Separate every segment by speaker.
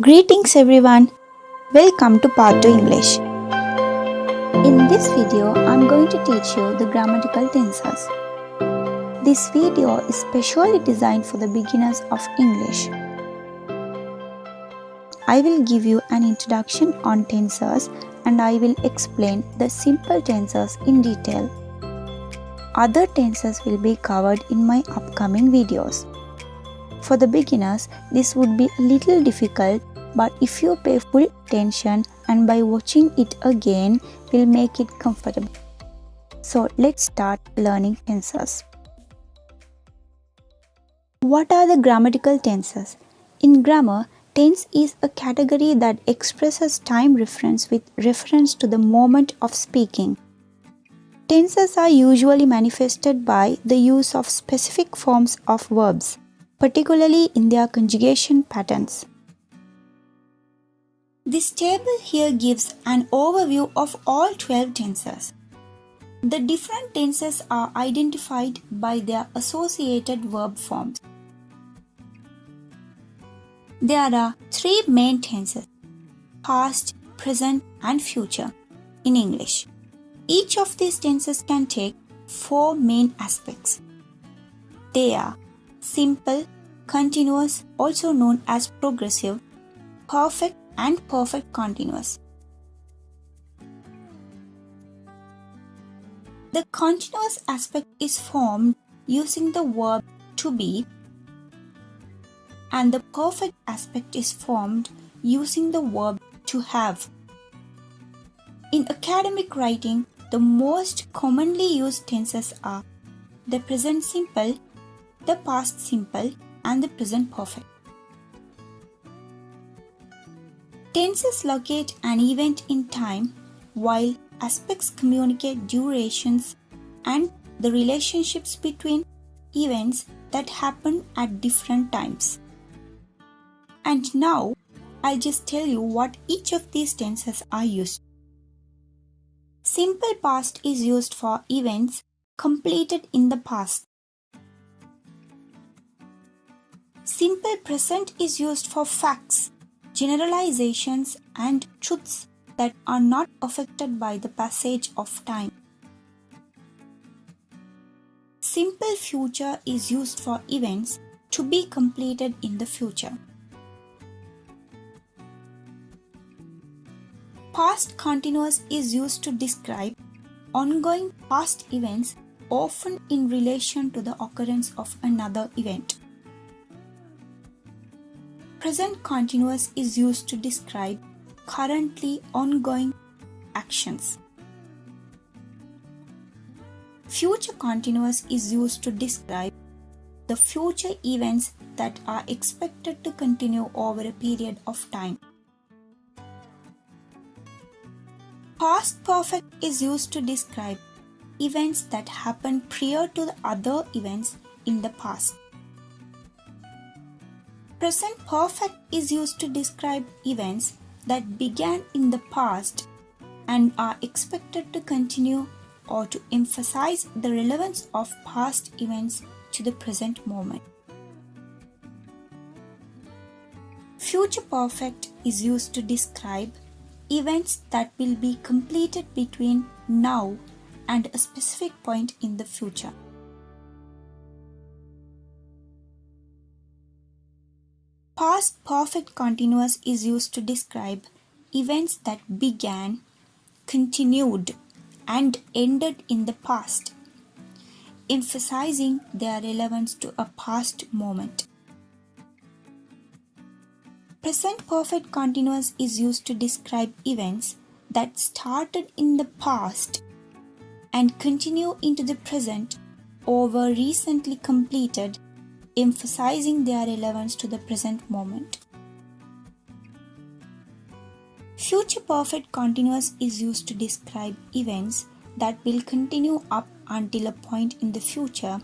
Speaker 1: Greetings everyone, welcome to Path to English. In this video, I'm going to teach you the grammatical tenses. This video is specially designed for the beginners of English. I will give you an introduction on tenses and I will explain the simple tenses in detail. Other tenses will be covered in my upcoming videos. For the beginners, this would be a little difficult, but if you pay full attention and by watching it again will make it comfortable. So let's start learning tenses. What are the grammatical tenses? In grammar, tense is a category that expresses time reference with reference to the moment of speaking. Tenses are usually manifested by the use of specific forms of verbs, particularly in their conjugation patterns. This table here gives an overview of all 12 tenses. The different tenses are identified by their associated verb forms. There are three main tenses: past, present, and future in English. Each of these tenses can take four main aspects. They are simple, continuous, also known as progressive, perfect, and perfect continuous. The continuous aspect is formed using the verb to be, and the perfect aspect is formed using the verb to have. In academic writing, the most commonly used tenses are the present simple, the past simple, and the present perfect. Tenses locate an event in time, while aspects communicate durations and the relationships between events that happen at different times. And now, I'll just tell you what each of these tenses are used. Simple past is used for events completed in the past. Simple present is used for facts, generalizations, and truths that are not affected by the passage of time. Simple future is used for events to be completed in the future. Past continuous is used to describe ongoing past events, often in relation to the occurrence of another event. Present continuous is used to describe currently ongoing actions. Future continuous is used to describe the future events that are expected to continue over a period of time. Past perfect is used to describe events that happened prior to the other events in the past. Present perfect is used to describe events that began in the past and are expected to continue or to emphasize the relevance of past events to the present moment. Future perfect is used to describe events that will be completed between now and a specific point in the future. Past perfect continuous is used to describe events that began, continued, and ended in the past, emphasizing their relevance to a past moment. Present perfect continuous is used to describe events that started in the past and continue into the present or were recently completed, emphasizing their relevance to the present moment. Future perfect continuous is used to describe events that will continue up until a point in the future,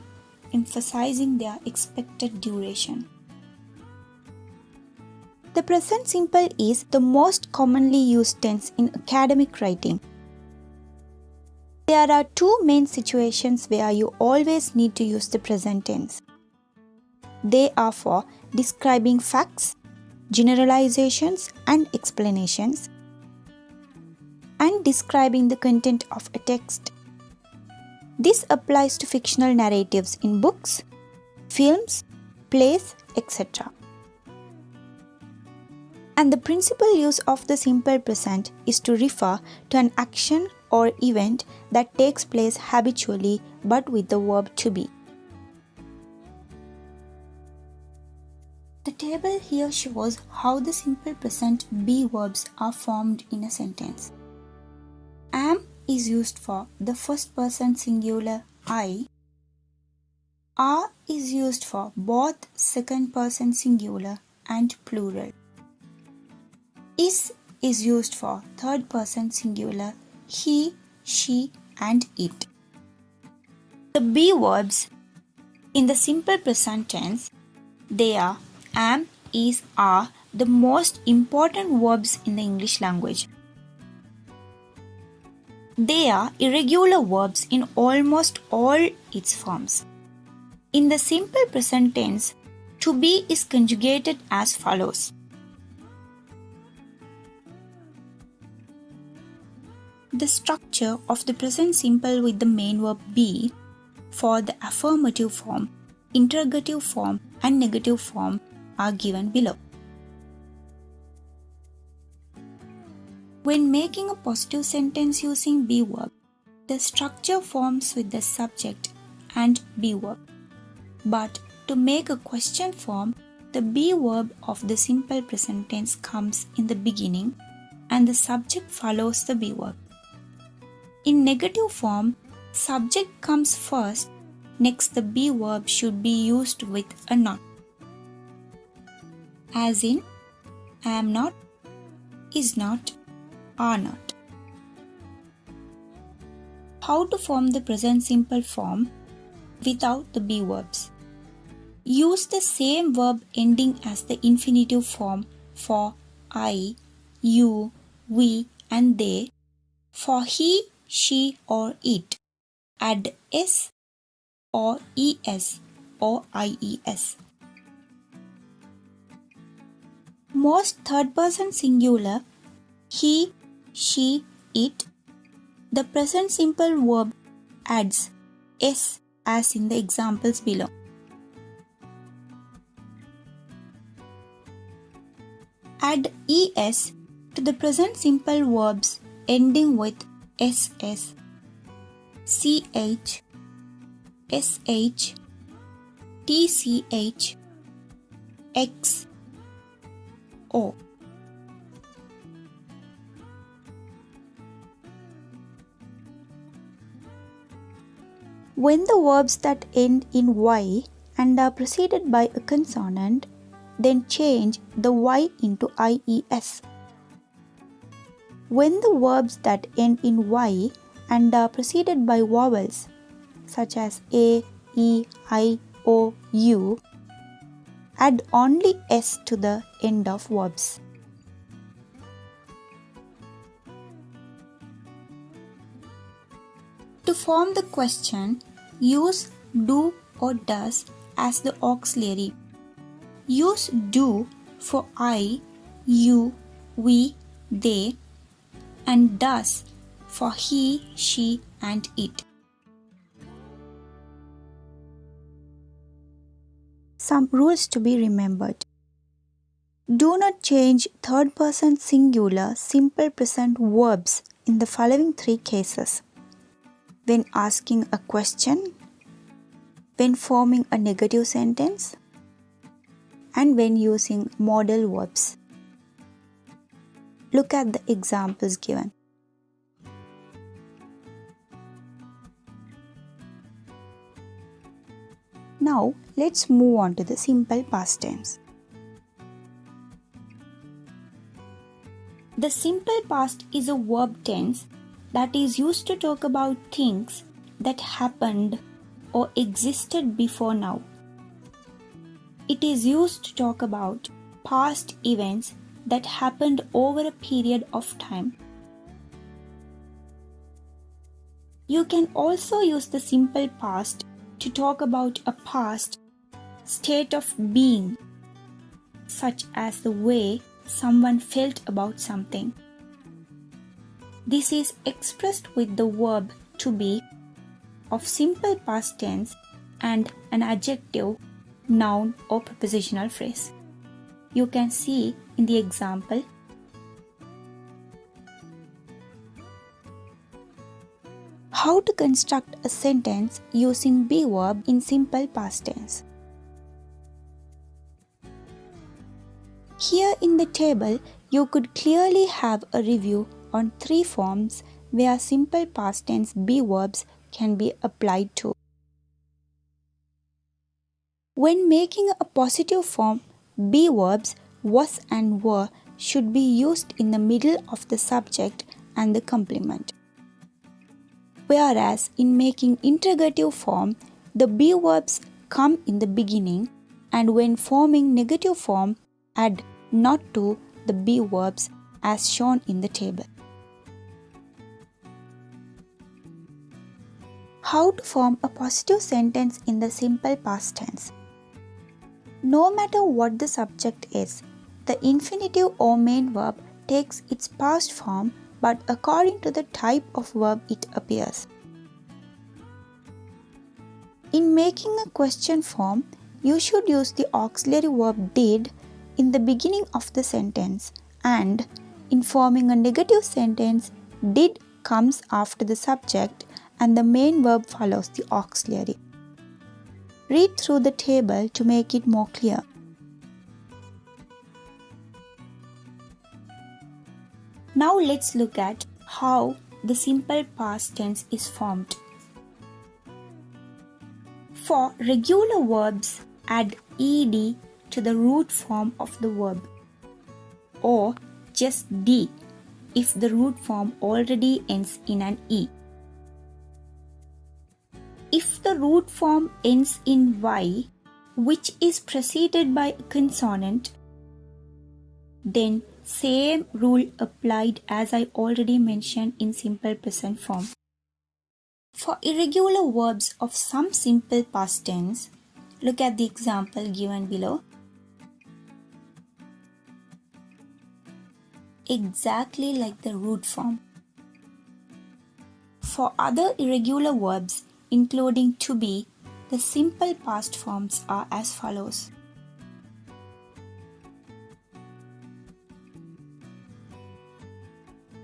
Speaker 1: emphasizing their expected duration. The present simple is the most commonly used tense in academic writing. There are two main situations where you always need to use the present tense. They are for describing facts generalizations and explanations, and describing the content of a text. This applies to fictional narratives in books, films, plays, etc. And the principal use of the simple present is to refer to an action or event that takes place habitually but with the verb to be. The table here shows how the simple present be verbs are formed in a sentence. Am is used for the first person singular I. Are is used for both second person singular and plural. Is used for third person singular he, she and it. The be verbs in the simple present tense, they are am, is, are the most important verbs in the English language. They are irregular verbs in almost all its forms. In the simple present tense, to be is conjugated as follows. The structure of the present simple with the main verb be for the affirmative form, interrogative form and negative form are given below. When making a positive sentence using be verb, the structure forms with the subject and be verb. But to make a question form, the be verb of the simple present tense comes in the beginning and the subject follows the be verb. In negative form, subject comes first, next the be verb should be used with a not. As in, am not, is not, are not. How to form the present simple form without the be verbs? Use the same verb ending as the infinitive form for I, you, we and they, for he, she or it. Add s or es or ies. Most third person singular he, she, it, the present simple verb adds s as in the examples below. Add es to the present simple verbs ending with ss, ch, sh, tch, x, o. When the verbs that end in y and are preceded by a consonant, then change the y into ies. When the verbs that end in y and are preceded by vowels such as a, e, I, o, u, add only s to the end of verbs. To form the question, use do or does as the auxiliary. Use do for I, you, we, they, and does for he, she, and it. Some rules to be remembered. Do not change third person singular simple present verbs in the following three cases: when asking a question, when forming a negative sentence, and when using modal verbs. Look at the examples given. Now, let's move on to the simple past tense. The simple past is a verb tense that is used to talk about things that happened or existed before now. It is used to talk about past events that happened over a period of time. You can also use the simple past to talk about a past state of being. such as the way someone felt about something. This is expressed with the verb to be of simple past tense and an adjective, noun or prepositional phrase. You can see in the example. How to construct a sentence using be verb in simple past tense. Here in the table, you could clearly have a review on 3 forms where simple past tense be verbs can be applied to. When making a positive form, be verbs was and were should be used in the middle of the subject and the complement. Whereas in making interrogative form, the be verbs come in the beginning, and when forming negative form, add not to the be verbs as shown in the table. How to form a positive sentence in the simple past tense. No matter what the subject is, the infinitive or main verb takes its past form, but according to the type of verb it appears. In making a question form, you should use the auxiliary verb did in the beginning of the sentence, and in forming a negative sentence, did comes after the subject and the main verb follows the auxiliary. Read through the table to make it more clear. Now let's look at how the simple past tense is formed. For regular verbs, add ed to the root form of the verb, or just d if the root form already ends in an e. If the root form ends in y, which is preceded by a consonant, then same rule applied as I already mentioned in simple present form. For irregular verbs of some simple past tense, look at the example given below. Exactly like the root form. For other irregular verbs, including to be, the simple past forms are as follows.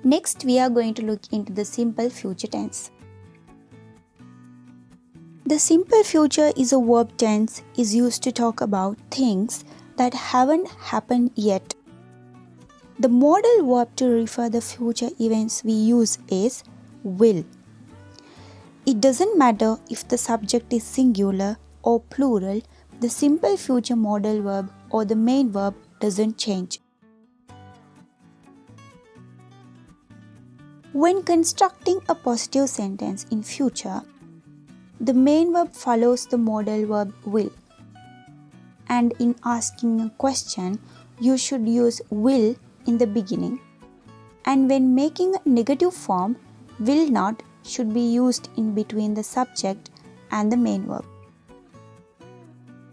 Speaker 1: Next, we are going to look into the simple future tense. The simple future is a verb tense is used to talk about things that haven't happened yet. The modal verb to refer the future events we use is will. It doesn't matter if the subject is singular or plural, the simple future modal verb or the main verb doesn't change. When constructing a positive sentence in future, the main verb follows the modal verb will. And in asking a question, you should use will in the beginning. And when making a negative form, will not should be used in between the subject and the main verb.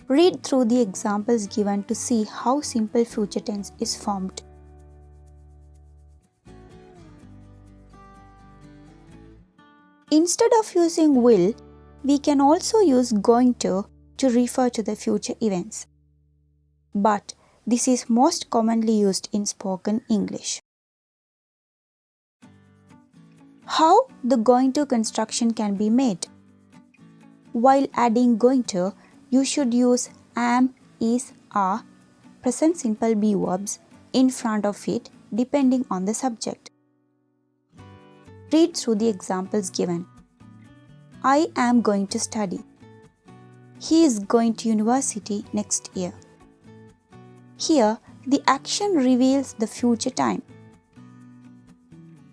Speaker 1: Read through the examples given to see how simple future tense is formed. Instead of using will, we can also use going to refer to the future events. But this is most commonly used in spoken English. How the going to construction can be made? While adding going to, you should use am, is, are, present simple be verbs in front of it depending on the subject. Read through the examples given. I am going to study. He is going to university next year. Here, the action reveals the future time.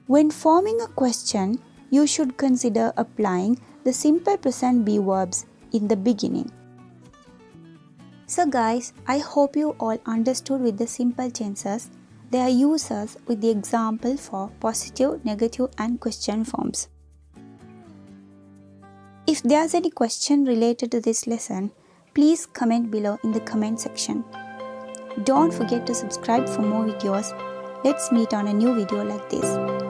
Speaker 1: When forming a question, you should consider applying the simple present be verbs in the beginning. So guys, I hope you all understood with the simple tenses, their uses with the example for positive, negative and question forms. If there's any question related to this lesson, please comment below in the comment section. Don't forget to subscribe for more videos. Let's meet on a new video like this.